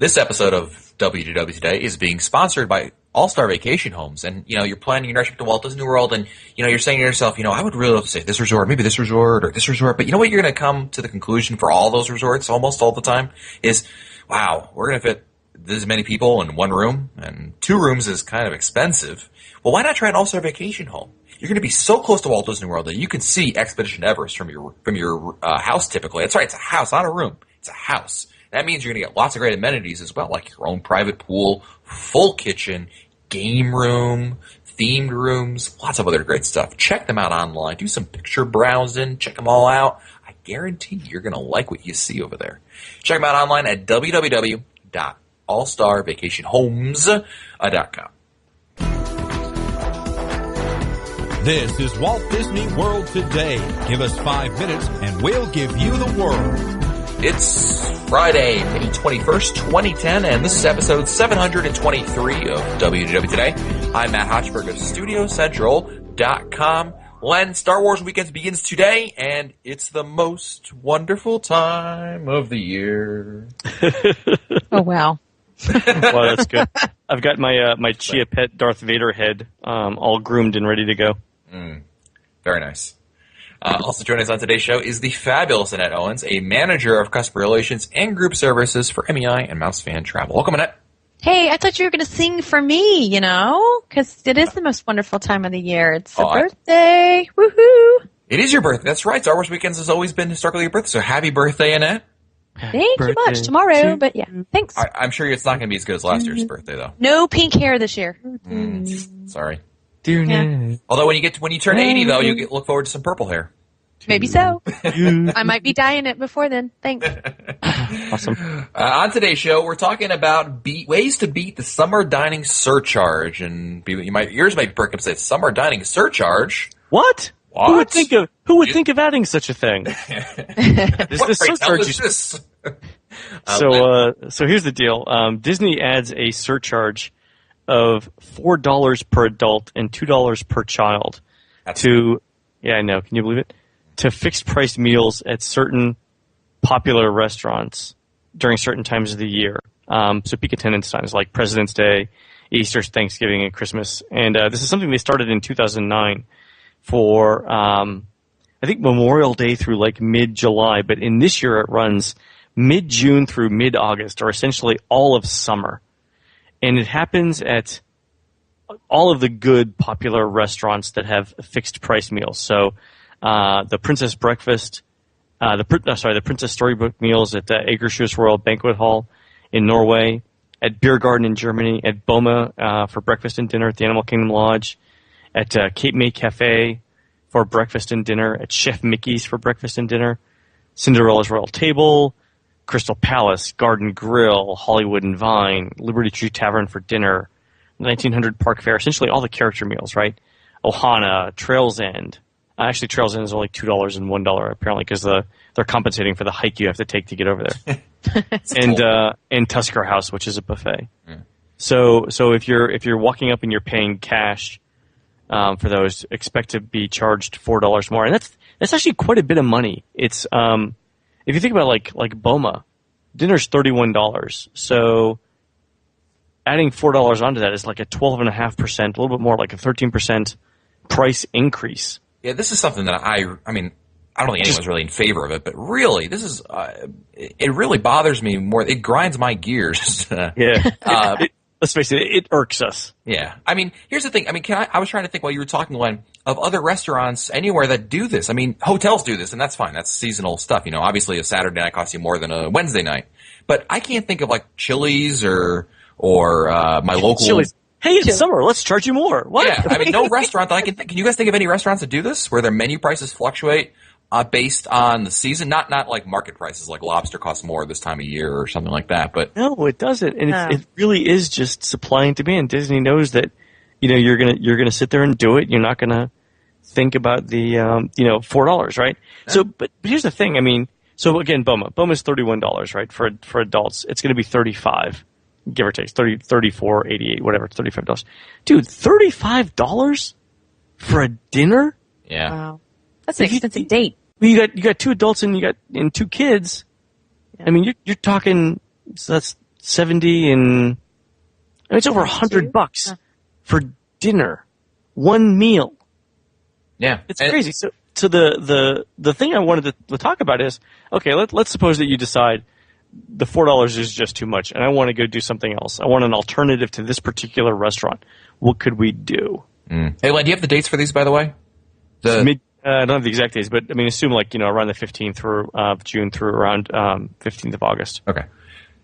This episode of WDW Today is being sponsored by All-Star Vacation Homes. And, you're planning your next trip to Walt Disney World, and, you're saying to yourself, I would really love to stay at this resort, maybe this resort or this resort. But you know what you're going to come to the conclusion for all those resorts almost all the time is, wow, we're going to fit this many people in one room, and 2 rooms is kind of expensive. Well, why not try an All-Star Vacation Home? You're going to be so close to Walt Disney World that you can see Expedition Everest from your house typically. That's right, it's a house, not a room. It's a house. That means you're going to get lots of great amenities as well, like your own private pool, full kitchen, game room, themed rooms, lots of other great stuff. Check them out online. Do some picture browsing. Check them all out. I guarantee you're going to like what you see over there. Check them out online at www.allstarvacationhomes.com. This is Walt Disney World Today. Give us 5 minutes and we'll give you the world. It's Friday, May 21st, 2010, and this is episode 723 of WDW Today. I'm Matt Hochberg of StudioCentral.com. Len, Star Wars Weekends begins today, and it's the most wonderful time of the year. Oh, wow. Well, that's good. I've got my Chia Pet Darth Vader head all groomed and ready to go. Very nice. Also joining us on today's show is the fabulous Annette Owens, a manager of customer relations and group services for MEI and Mouse Fan Travel. Welcome, Annette. Hey, I thought you were going to sing for me, because it is the most wonderful time of the year. It's a birthday. Woohoo! It is your birthday. That's right. Star Wars Weekends has always been historically your birthday, so happy birthday, Annette. Thank you much. Tomorrow, but yeah, thanks. I'm sure it's not going to be as good as last year's birthday, though. No pink hair this year. Sorry. Yeah. Although when you turn 80, though, you look forward to some purple hair. Maybe so. I might be dyeing it before then. Thanks. Awesome. On today's show, we're talking about ways to beat the summer dining surcharge, and yours might perk up and say summer dining surcharge. What? Who would think of adding such a thing? This surcharge. So here's the deal. Disney adds a surcharge of $4 per adult and $2 per child yeah, I know. Can you believe it? To fixed price meals at certain popular restaurants during certain times of the year. So peak attendance times like President's Day, Easter, Thanksgiving, and Christmas. And this is something they started in 2009 for, I think, Memorial Day through like mid-July. But in this year, it runs mid-June through mid-August, or essentially all of summer. And it happens at all of the good popular restaurants that have fixed price meals. So the Princess Breakfast, the Princess Storybook meals at the Akershus Royal Banquet Hall in Norway, at Beer Garden in Germany, at Boma for breakfast and dinner at the Animal Kingdom Lodge, at Cape May Cafe for breakfast and dinner, at Chef Mickey's for breakfast and dinner, Cinderella's Royal Table, Crystal Palace, Garden Grill, Hollywood and Vine, Liberty Tree Tavern for dinner, 1900 Park Fair, essentially all the character meals, right? Ohana, Trails End. Actually, Trails End is only $2 and $1 apparently because they're compensating for the hike you have to take to get over there. And Tusker House, which is a buffet. Mm. So if you're walking up and you're paying cash for those, expect to be charged $4 more, and that's actually quite a bit of money. It's if you think about like Boma, dinner's $31, so adding $4 onto that is like a 12.5%, a little bit more, like a 13% price increase. Yeah, this is something that I don't think anyone's really in favor of it, but really, this is it really bothers me more. It grinds my gears. Yeah. Let's face it, it irks us. Yeah. I mean, here's the thing. I mean, I was trying to think while you were talking, Len, of other restaurants anywhere that do this. I mean, hotels do this, and that's fine. That's seasonal stuff. Obviously a Saturday night costs you more than a Wednesday night. But I can't think of like Chili's or my local Chili's. Hey, it's summer. Let's charge you more. What? Yeah, I mean, no restaurant that I can think. Can you guys think of any restaurants that do this, where their menu prices fluctuate based on the season? Not like market prices, like lobster costs more this time of year or something like that. But no, it doesn't, and it really is just supply and demand. Disney knows that you're gonna sit there and do it. You're not gonna think about the $4, right? Yeah. So, but here's the thing. I mean, so again, Boma's $31, right? For adults, it's gonna be $35. Give or take, $30, $34, $88, whatever, $35. Dude, $35 for a dinner? Yeah. Wow. That's an expensive date. You got 2 adults and 2 kids. Yeah. I mean, you're talking, so that's $70 and it's over $100 for dinner, one meal. Yeah, it's crazy. So the thing I wanted to talk about is, okay, let's suppose that you decide the $4 is just too much, and I want to go do something else. I want an alternative to this particular restaurant. What could we do? Hey, Len, do you have the dates for these, by the way? I don't have the exact dates, but I mean, assume around the 15th of June through around 15th of August. Okay.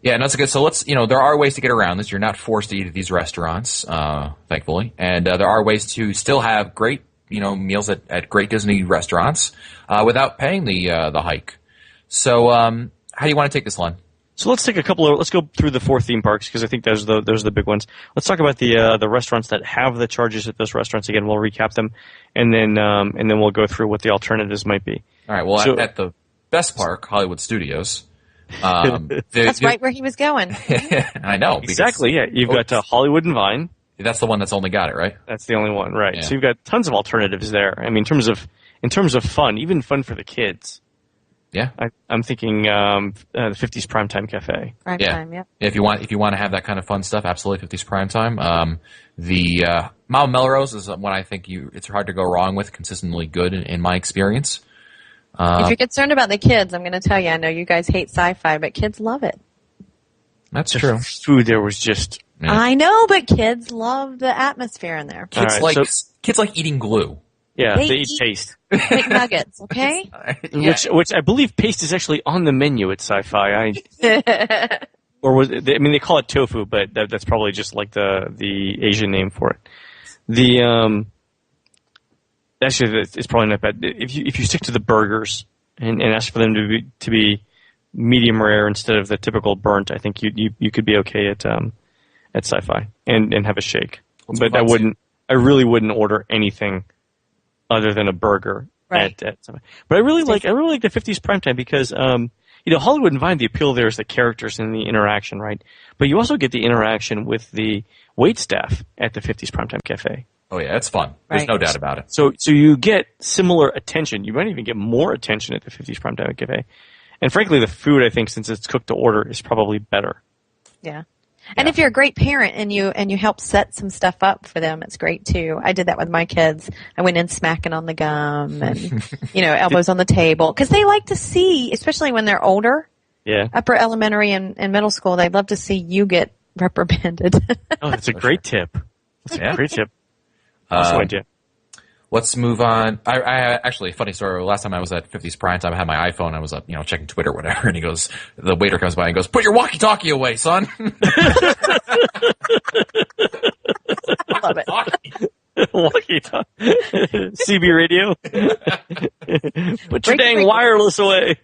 Yeah, no, that's good. So let's, there are ways to get around this. You're not forced to eat at these restaurants, thankfully. And there are ways to still have great, meals at great Disney restaurants without paying the hike. So how do you want to take this, Len? So let's take let's go through the 4 theme parks because I think those are the big ones. Let's talk about the restaurants that have the charges at those restaurants. Again, we'll recap them, and then we'll go through what the alternatives might be. All right. Well, at the best park, Hollywood Studios. That's right where he was going. I know. Exactly. Yeah, you've got Hollywood and Vine. That's the one that's only got it, right? That's the only one, right? Yeah. So you've got tons of alternatives there. I mean, in terms of fun, even fun for the kids. Yeah, I'm thinking the 50s Primetime Cafe. Primetime, yeah. If you want to have that kind of fun stuff, absolutely 50s Primetime. The Mount Melrose is one I think it's hard to go wrong with. Consistently good in my experience. If you're concerned about the kids, I'm going to tell you. I know you guys hate sci-fi, but kids love it. That's true. Food there was just. Yeah. I know, but kids love the atmosphere in there. Kids like eating glue. Yeah, they eat paste. McNuggets, okay? Yeah. Which I believe paste is actually on the menu at Sci-Fi. They call it tofu, but that's probably just like the Asian name for it. Actually, it's probably not bad. If you stick to the burgers and ask for them to be medium rare instead of the typical burnt, I think you could be okay at Sci-Fi and have a shake. But I really wouldn't order anything other than a burger at Sci-Fi. But I really like the 50s Primetime because Hollywood and Vine, the appeal there is the characters and the interaction, right? But you also get the interaction with the waitstaff at the 50s Primetime Cafe. Oh yeah, it's fun. There's no doubt about it. So you get similar attention. You might even get more attention at the 50s Primetime Cafe. And frankly, the food, I think, since it's cooked to order, is probably better. Yeah. And if you're a great parent and you help set some stuff up for them, it's great too. I did that with my kids. I went in smacking on the gum and, elbows on the table. Because they like to see, especially when they're older, upper elementary and middle school, they'd love to see you get reprimanded. Oh, that's a great tip. That's a great tip. Awesome idea. Let's move on. I actually, funny story. Last time I was at 50s Primetime, I had my iPhone. I was up, checking Twitter or whatever, and the waiter comes by and goes, "Put your walkie-talkie away, son." I love it. Walkie-talkie. CB radio. Put your dang wireless away.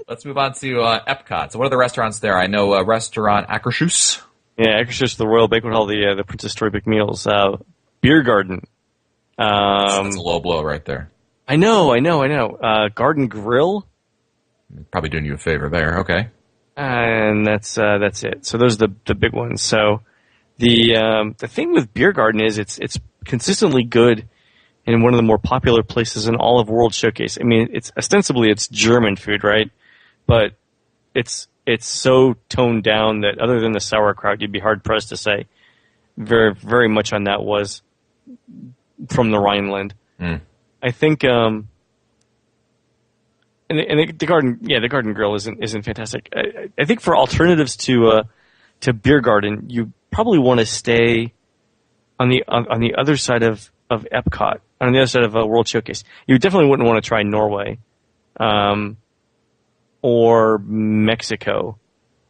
Let's move on to Epcot. So what are the restaurants there? I know restaurant Akershus. Yeah, Akershus, the Royal Banquet Hall, the Princess Storybook Meals, Beer Garden. That's a low blow right there. I know. Garden Grill. Probably doing you a favor there. Okay. And that's it. So those are the big ones. So the thing with Beer Garden is it's consistently good in one of the more popular places in all of World Showcase. I mean, it's ostensibly German food, right? But it's so toned down that other than the sauerkraut, you'd be hard pressed to say very, very much on that was from the Rhineland. I think, and the Garden Grill isn't fantastic. I think for alternatives to Beer Garden, you probably want to stay on the other side of Epcot, on the other side of World Showcase. You definitely wouldn't want to try Norway, or Mexico,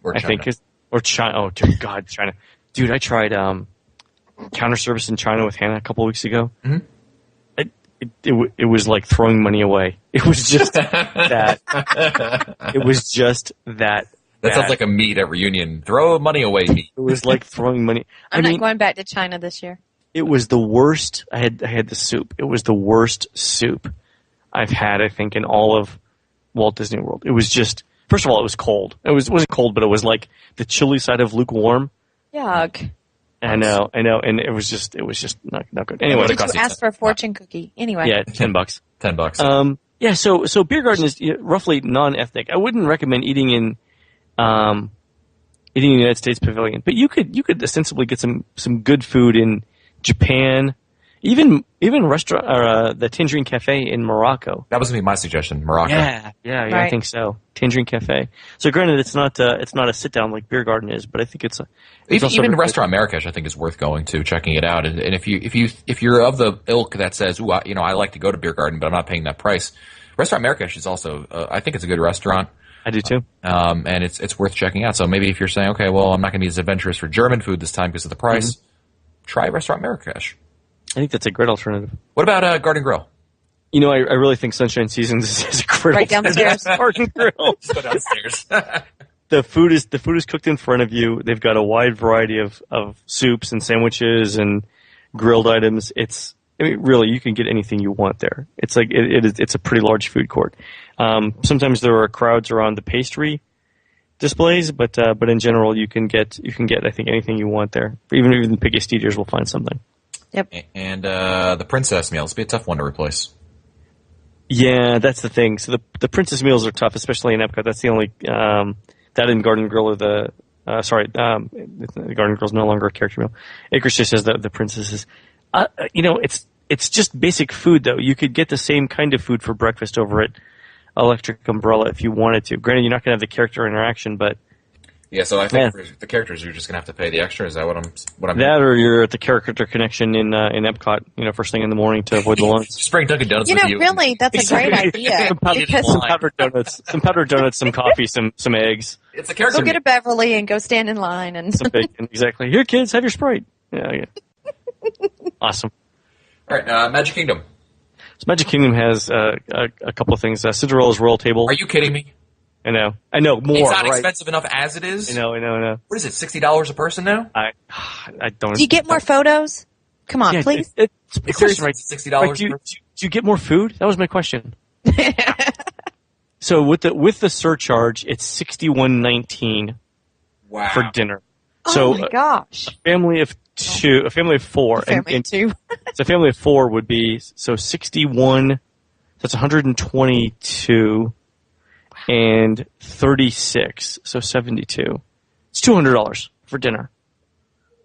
or I China. think, or China. Oh, dear God, China, dude! I tried counter service in China with Hannah a couple weeks ago. Mm-hmm. It was like throwing money away. It was just that. It was just that. That sounds like a meet at reunion. Throw money away meet. It was like throwing money. I'm not going back to China this year. It was the worst. I had the soup. It was the worst soup I've had, I think, in all of Walt Disney World. It was just, first of all, it was cold. It wasn't cold, but it was like the chilly side of lukewarm. Yuck. I know, and it was just not good. Anyway, did you ask for a fortune cookie? Anyway, yeah, $10. $10. Yeah. So Beer Garden is roughly non-ethnic. I wouldn't recommend eating in eating in the United States Pavilion. But you could ostensibly get some good food in Japan, even restaurant the Tangerine Cafe in Morocco. That was going to be my suggestion, Morocco. Yeah, Right. I think so. Tangerine Cafe. So granted, it's not a sit down like Beer Garden is, but I think it's Even Restaurant Marrakesh, I think, is worth going to, checking it out. And if you're of the ilk that says, "Ooh, I like to go to Beer Garden, but I'm not paying that price," Restaurant Marrakesh is also, I think it's a good restaurant. I do too. And it's worth checking out. So maybe if you're saying, okay, well, I'm not going to be as adventurous for German food this time because of the price, try Restaurant Marrakesh. I think that's a great alternative. What about Garden Grill? You know, I really think Sunshine Seasons is a great Right downstairs. Garden Grill. Just go downstairs. The food is cooked in front of you. They've got a wide variety of soups and sandwiches and grilled items. Really, you can get anything you want there. It's like it's a pretty large food court. Sometimes there are crowds around the pastry displays, but in general, you can get I think anything you want there. Even the pickiest eaters will find something. Yep. And the princess meal. This will be a tough one to replace. Yeah, that's the thing. So the princess meals are tough, especially in Epcot. That's the only that in Garden Grill or the Garden Grill's no longer a character meal. Acres just says that the princesses. It's just basic food though. You could get the same kind of food for breakfast over at Electric Umbrella if you wanted to. Granted, you're not going to have the character interaction, but yeah. So I think for the characters, you're just going to have to pay the extra. Is that what I'm? That or you're at the character connection in Epcot. First thing in the morning to avoid the lines. Just bring Dunkin' Donuts with you. Really, that's a great idea. Some powdered donuts, some coffee, some eggs. It's the character. Go get a Beverly and go stand in line and some bacon. Exactly. Here, kids, have your Sprite. Yeah. Awesome. All right, Magic Kingdom. So Magic Kingdom has a couple of things. Cinderella's Royal Table. Are you kidding me? I know more. It's not right? expensive enough as it is. I know. What is it? $60 a person now? I don't. Do you get more photos? Come on, please. Of course, right? $60. Do you get more food? That was my question. So with the surcharge, it's $61.19 for dinner. So oh my gosh! a family of four. Two. So a family of four would be 61. That's 122 and 36. So 72. It's $200 for dinner.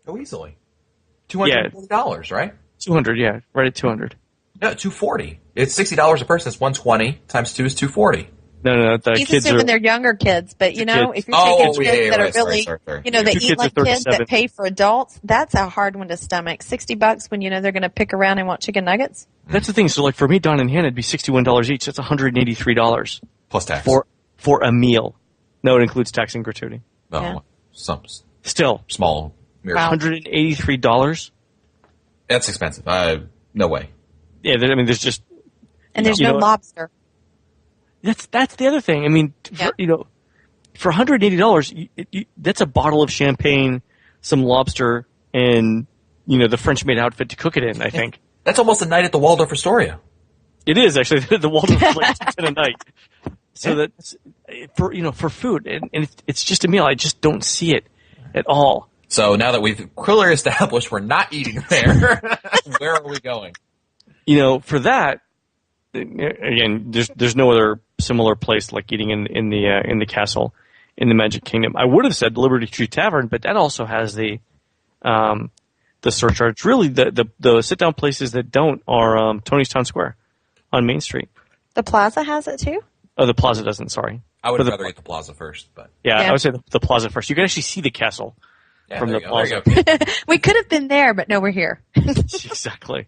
Oh, easily. $240, right? 200, yeah, right at 200. No, $240. It's $60 a person. It's 120 times 2 is 240. No. He's assuming they're younger kids, but if you're taking kids that are really, sorry. that eat like kids that pay for adults, that's a hard one to stomach. $60 when they're going to pick around and want chicken nuggets. That's the thing. So like for me, Don and Hannah, it'd be $61 each. That's $183 plus tax for a meal. No, it includes tax and gratuity. Oh, Yeah. Some still small. Wow. $183. That's expensive. No way. Yeah, there's just And there's no lobster. That's the other thing. I mean, for $180, that's a bottle of champagne, some lobster, and the French-made outfit to cook it in. I think that's almost a night at the Waldorf Astoria. It is actually the Waldorf in a night. So that's for food, and it's just a meal. I just don't see it at all. So now that we've clearly established we're not eating there, where are we going? For that, again, there's no other similar place like eating in the castle in the Magic Kingdom. I would have said Liberty Tree Tavern, but that also has the surcharge. Really, the sit down places that don't are Tony's Town Square on Main Street. The Plaza has it too? Oh, the Plaza doesn't. Sorry, I would rather eat the Plaza first, but yeah, I would say the Plaza first. You can actually see the castle from the Plaza. We could have been there, but no, we're here. Exactly.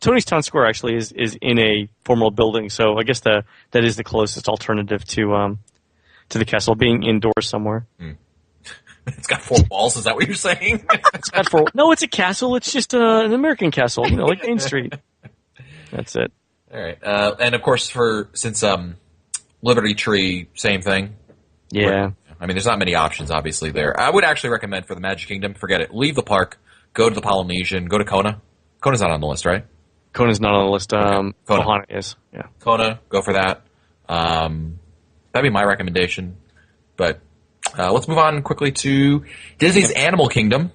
Tony's Town Square actually is in a formal building, so I guess that is the closest alternative to the castle, being indoors somewhere. It's got 4 walls. Is that what you're saying? It's got 4. No, it's a castle. It's just an American castle, like Main Street. That's it. All right, and of course, since Liberty Tree, same thing. Yeah. There's not many options, obviously, there. I would actually recommend for the Magic Kingdom, forget it. Leave the park, go to the Polynesian, go to Kona. Kona's not on the list, right? Kona's not on the list. Kona. Ohana is, yeah. Kona, go for that. That'd be my recommendation. But let's move on quickly to Disney's Animal Kingdom.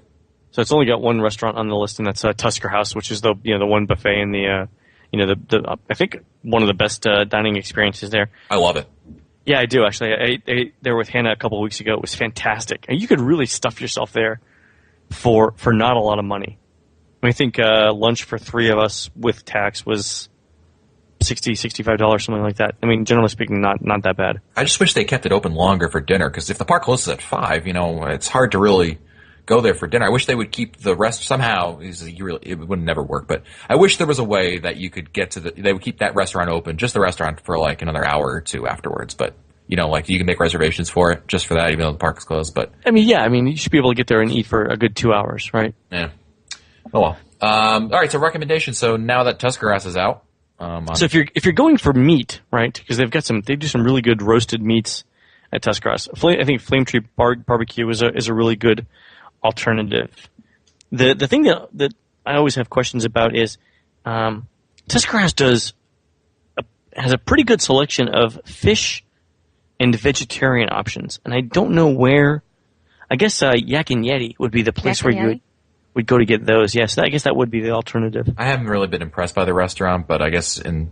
So it's only got one restaurant on the list, and that's Tusker House, which is the one buffet in the I think one of the best dining experiences there. I love it. Yeah, I do actually. I ate there with Hannah a couple of weeks ago. It was fantastic. And you could really stuff yourself there for not a lot of money. I think lunch for three of us with tax was $60, $65, something like that. I mean, generally speaking, not that bad. I just wish they kept it open longer for dinner, because if the park closes at 5, it's hard to really go there for dinner. I wish they would keep the rest somehow. It would never work, but I wish there was a way that you could get to they would keep that restaurant open, just the restaurant, for like another hour or two afterwards. But like you can make reservations for it just for that, even though the park's closed. But you should be able to get there and eat for a good 2 hours, right? Yeah. Oh well. All right. So recommendations. So now that Tusker House is out. So if you're going for meat, right? Because they do some really good roasted meats at Tusker House. I think Flame Tree Barbecue is a really good alternative. The thing that I always have questions about is Tusker House has a pretty good selection of fish and vegetarian options, and I don't know where. I guess Yak and Yeti would be the place where you would go to get those. Yes, I guess that would be the alternative. I haven't really been impressed by the restaurant, but I guess in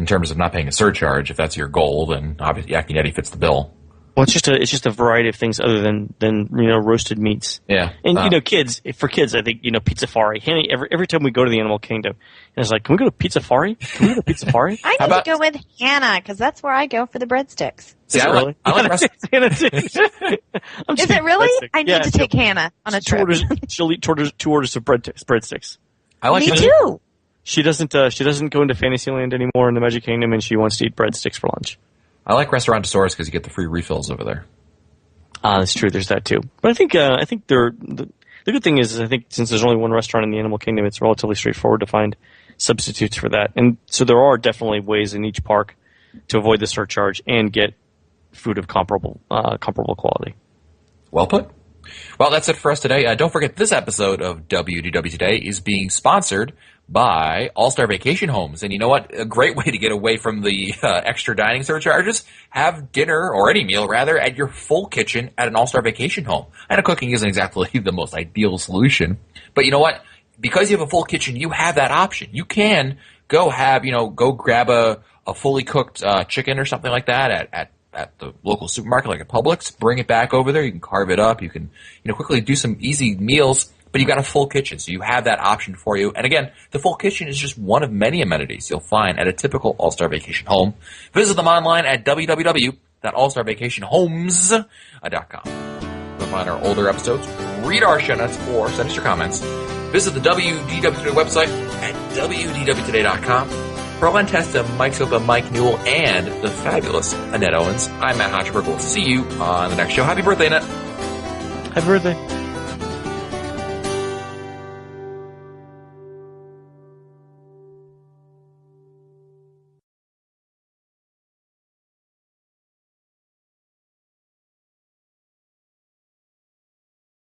terms of not paying a surcharge, if that's your goal, then obviously Yak and Yeti fits the bill. Well, it's just a variety of things other than roasted meats. Yeah, and for kids, I think Pizzafari. Hanny, every time we go to the Animal Kingdom, and it's like, can we go to Pizzafari? Can we go to Pizzafari? I need to go with Hannah because that's where I go for the breadsticks. See, I like Is it really? I need to take Hannah on a trip. She'll eat 2 orders of breadsticks. I like Me too. She doesn't go into Fantasyland anymore in the Magic Kingdom, and she wants to eat breadsticks for lunch. I like Restaurantosaurus because you get the free refills over there. That's true. There's that too. But I think the good thing is I think since there's only one restaurant in the Animal Kingdom, it's relatively straightforward to find substitutes for that. And so there are definitely ways in each park to avoid the surcharge and get food of comparable quality. Well put. Well, that's it for us today. Don't forget, this episode of WDW Today is being sponsored by All-Star Vacation Homes. And you know what? A great way to get away from the extra dining surcharges, have dinner, or any meal rather, at your full kitchen at an All-Star Vacation Home. I know cooking isn't exactly the most ideal solution, but you know what? Because you have a full kitchen, you have that option. You can go grab a fully cooked chicken or something like that at the local supermarket, like at Publix, bring it back over there. You can carve it up. You can, quickly do some easy meals, but you got a full kitchen, so you have that option for you. And again, the full kitchen is just one of many amenities you'll find at a typical All-Star Vacation Home. Visit them online at www.allstarvacationhomes.com. You'll find our older episodes, read our show notes, or send us your comments. Visit the WDW Today website at wdwtoday.com. For Len Testa, Mike Sopa, Mike Newell, and the fabulous Annette Owens, I'm Matt Hochberg. We'll see you on the next show. Happy birthday, Annette. Happy birthday.